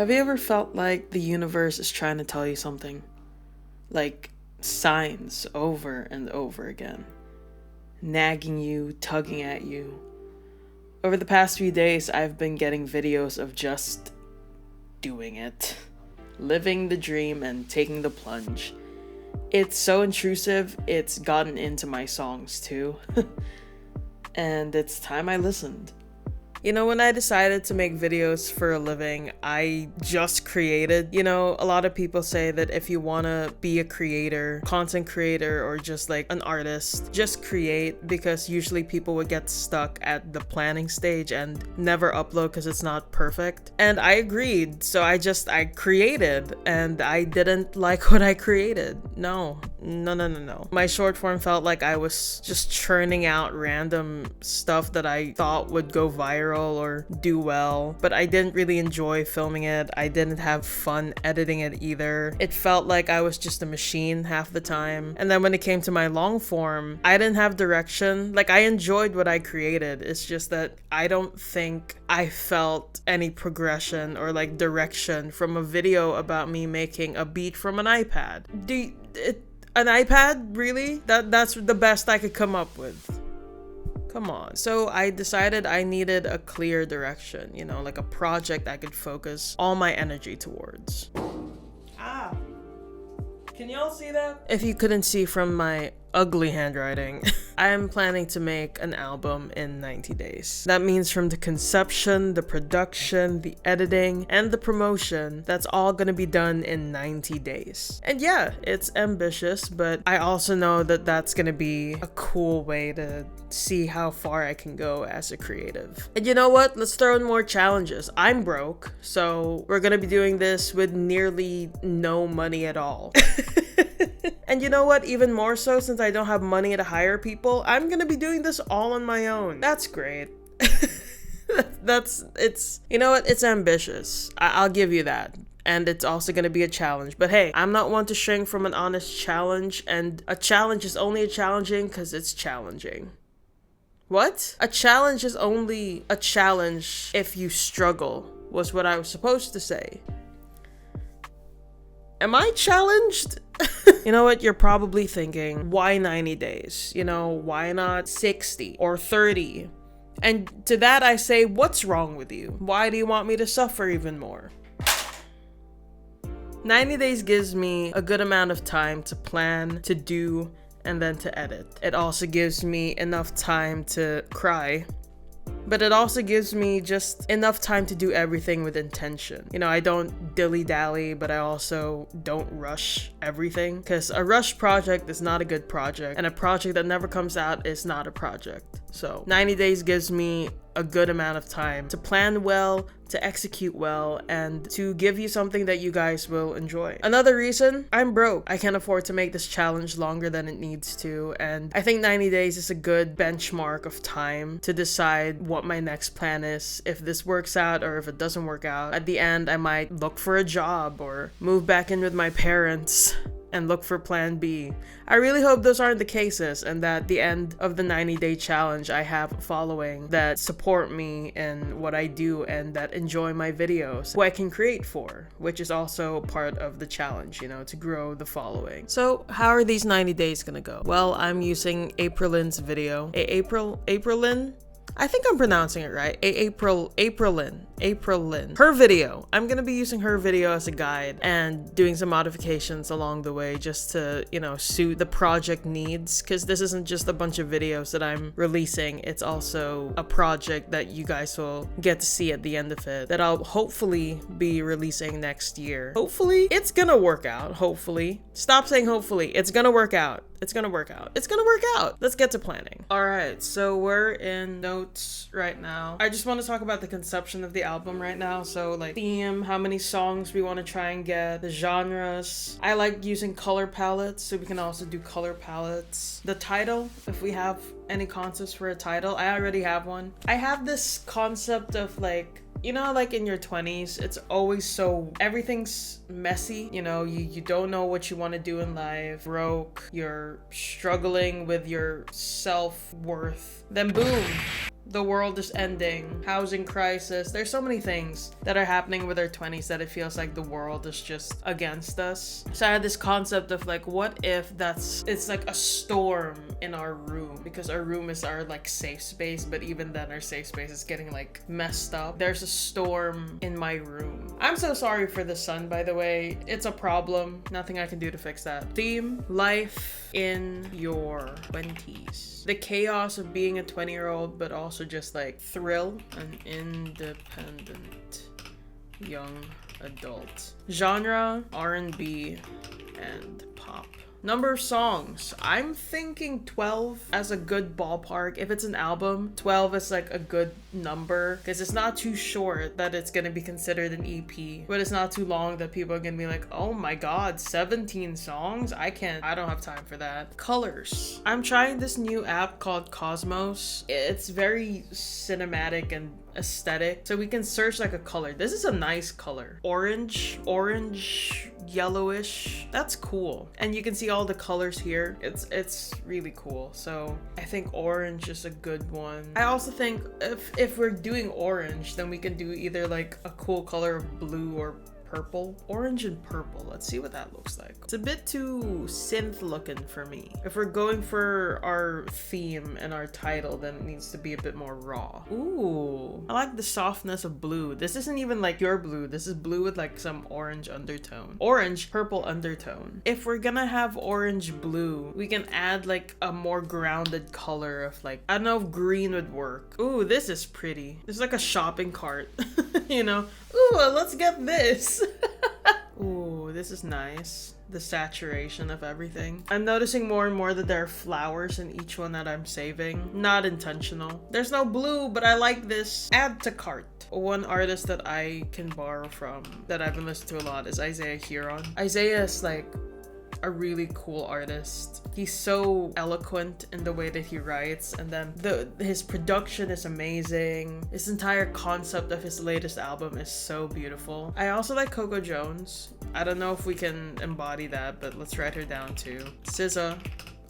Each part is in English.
Have you ever felt like the universe is trying to tell you something? Like signs over and over again, nagging you, tugging at you. Over the past few days, I've been getting videos of just doing it, living the dream and taking the plunge. It's so intrusive, it's gotten into my songs too. And it's time I listened. You know, when I decided to make videos for a living, I just created. You know, a lot of people say that if you want to be a creator, content creator, or just like an artist, just create, because usually people would get stuck at the planning stage and never upload because it's not perfect. And I agreed. So I created and I didn't like what I created. No. My short form felt like I was just churning out random stuff that I thought would go viral or do well, but I didn't really enjoy filming it. I didn't have fun editing it either. It felt like I was just a machine half the time. And then when it came to my long form, I didn't have direction. Like, I enjoyed what I created. It's just that I don't think I felt any progression or like direction from a video about me making a beat from an iPad. An iPad? Really? That's the best I could come up with. Come on. So I decided I needed a clear direction, you know, like a project I could focus all my energy towards. Can y'all see that? If you couldn't see from my ugly handwriting, I'm planning to make an album in 90 days. That means from the conception, the production, the editing, and the promotion, that's all gonna be done in 90 days. And yeah, it's ambitious, but I also know that that's gonna be a cool way to see how far I can go as a creative. And you know what? Let's throw in more challenges. I'm broke, so we're gonna be doing this with nearly no money at all. And you know what? Even more so, since I don't have money to hire people, I'm gonna be doing this all on my own. That's great. You know what? It's ambitious. I'll give you that. And it's also gonna be a challenge. But hey, I'm not one to shrink from an honest challenge, and a challenge is only challenging because it's challenging. What? A challenge is only a challenge if you struggle, was what I was supposed to say. Am I challenged? You know what? You're probably thinking, why 90 days? You know, why not 60 or 30? And to that I say, what's wrong with you? Why do you want me to suffer even more? 90 days gives me a good amount of time to plan, to do, and then to edit. It also gives me enough time to cry. But it also gives me just enough time to do everything with intention. You know, I don't dilly-dally, but I also don't rush everything. Because a rushed project is not a good project, and a project that never comes out is not a project. So 90 days gives me a good amount of time to plan well, to execute well, and to give you something that you guys will enjoy. Another reason, I'm broke. I can't afford to make this challenge longer than it needs to, and I think 90 days is a good benchmark of time to decide what my next plan is, if this works out or if it doesn't work out. At the end, I might look for a job or move back in with my parents and look for plan B. I really hope those aren't the cases, and that at the end of the 90-day challenge, I have a following that support me in what I do and that enjoy my videos, who I can create for, which is also part of the challenge, you know, to grow the following. So how are these 90 days gonna go? Well, I'm using Aprilyn's video. Aprilyn? I think I'm pronouncing it right. Aprilyn. Her video. I'm gonna be using her video as a guide and doing some modifications along the way just to, you know, suit the project needs. Because this isn't just a bunch of videos that I'm releasing. It's also a project that you guys will get to see at the end of it that I'll hopefully be releasing next year. Hopefully. It's gonna work out. Hopefully. Stop saying hopefully. It's gonna work out. It's gonna work out. It's gonna work out. Let's get to planning. All right, so we're in notes right now. I just want to talk about the conception of the album right now. So like theme, how many songs we want to try and get, the genres. I like using color palettes, so we can also do color palettes. The title, if we have any concepts for a title. I already have one. I have this concept of like, you know, like in your 20s, it's always so, everything's messy. You know, you don't know what you want to do in life, broke, you're struggling with your self-worth. Then boom, the world is ending, housing crisis. There's so many things that are happening with our 20s that it feels like the world is just against us. So I had this concept of like, what if it's like a storm in our room, because our room is our like safe space, but even then our safe space is getting like messed up. There's a storm in my room. I'm so sorry for the sun, by the way. It's a problem. Nothing I can do to fix that. Theme: life in your 20s. The chaos of being a 20-year-old, but also just like thrill, an independent young adult. Genre: R&B and pop. Number of songs: I'm thinking 12 as a good ballpark. If it's an album, 12 is like a good number, because it's not too short that it's gonna be considered an EP, but it's not too long that people are gonna be like, oh my god, 17 songs? I don't have time for that. Colors: I'm trying this new app called Cosmos. It's very cinematic and aesthetic, so we can search like a color. This is a nice color. Orange, yellowish. That's cool. And you can see all the colors here. It's really cool. So I think orange is a good one. I also think if we're doing orange, then we can do either like a cool color of blue or purple. Orange and purple. Let's see what that looks like. It's a bit too synth looking for me. If we're going for our theme and our title, then it needs to be a bit more raw. Ooh, I like the softness of blue. This isn't even like pure blue. This is blue with like some orange undertone. Orange, purple undertone. If we're gonna have orange blue, we can add like a more grounded color of like, I don't know if green would work. Ooh, this is pretty. It's like a shopping cart, you know? Ooh, let's get this. Ooh, this is nice. The saturation of everything. I'm noticing more and more that there are flowers in each one that I'm saving. Not intentional. There's no blue, but I like this. Add to cart. One artist that I can borrow from that I've been listening to a lot is Isaiah Huron. Isaiah is like a really cool artist. He's so eloquent in the way that he writes, and then his production is amazing. His entire concept of his latest album is so beautiful. I also like Coco Jones. I don't know if we can embody that, but let's write her down too. SZA,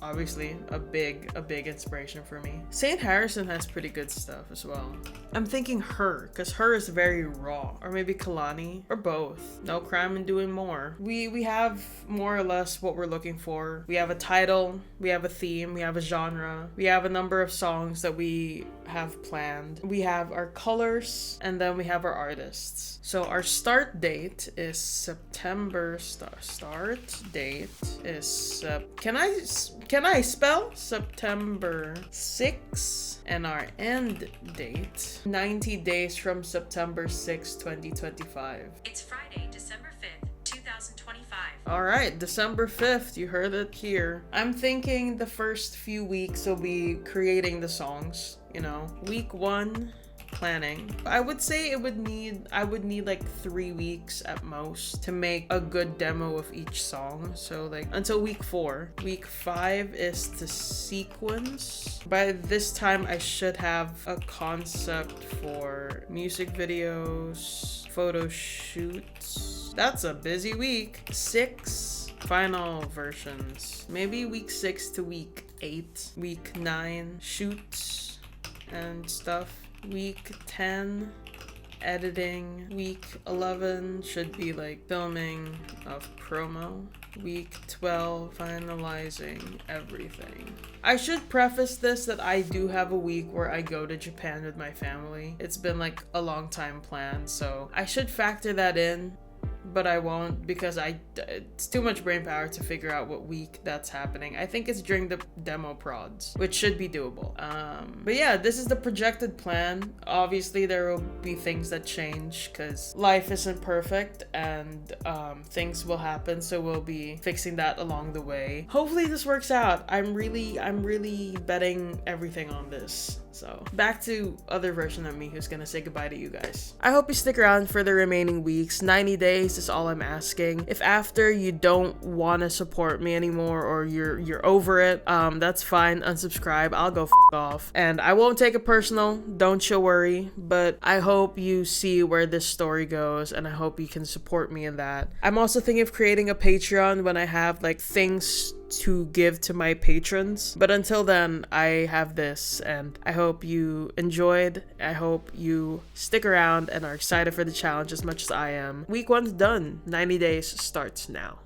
obviously a big inspiration for me. St. Harrison has pretty good stuff as well. I'm thinking Her, because Her is very raw. Or maybe Kalani, or both. No crime in doing more. We have more or less what we're looking for. We have a title, we have a theme, we have a genre, we have a number of songs that we have planned. We have our colors, and then we have our artists. So our start date is September. Start date is can I spell? September 6th, and our end date 90 days from September 6, 2025. It's Friday, December 5th, 2025. All right, December 5th, you heard it here. I'm thinking the first few weeks will be creating the songs, you know. Week 1, planning. I would say I would need like 3 weeks at most to make a good demo of each song. So like until week 4. Week 5 is the sequence. By this time I should have a concept for music videos, photo shoots. That's a busy week. 6 final versions. Maybe week 6 to week 8. Week 9 shoots and stuff. Week 10 editing. Week 11 should be like filming of promo. Week 12 finalizing everything. I should preface this that I do have a week where I go to Japan with my family. It's been like a long time planned, so I should factor that in. But I won't, because it's too much brain power to figure out what week that's happening. I think it's during the demo prods, which should be doable. But yeah, this is the projected plan. Obviously, there will be things that change because life isn't perfect, and things will happen. So we'll be fixing that along the way. Hopefully this works out. I'm really betting everything on this. So back to other version of me who's gonna say goodbye to you guys. I hope you stick around for the remaining weeks. 90 days is all I'm asking. If after you don't want to support me anymore, or you're over it, that's fine. Unsubscribe. I'll go off, and I won't take it personal. Don't you worry. But I hope you see where this story goes, and I hope you can support me in that. I'm also thinking of creating a Patreon when I have like things to give to my patrons. But until then, I have this, and I hope you enjoyed. I hope you stick around and are excited for the challenge as much as I am. Week 1's done. 90 days starts now.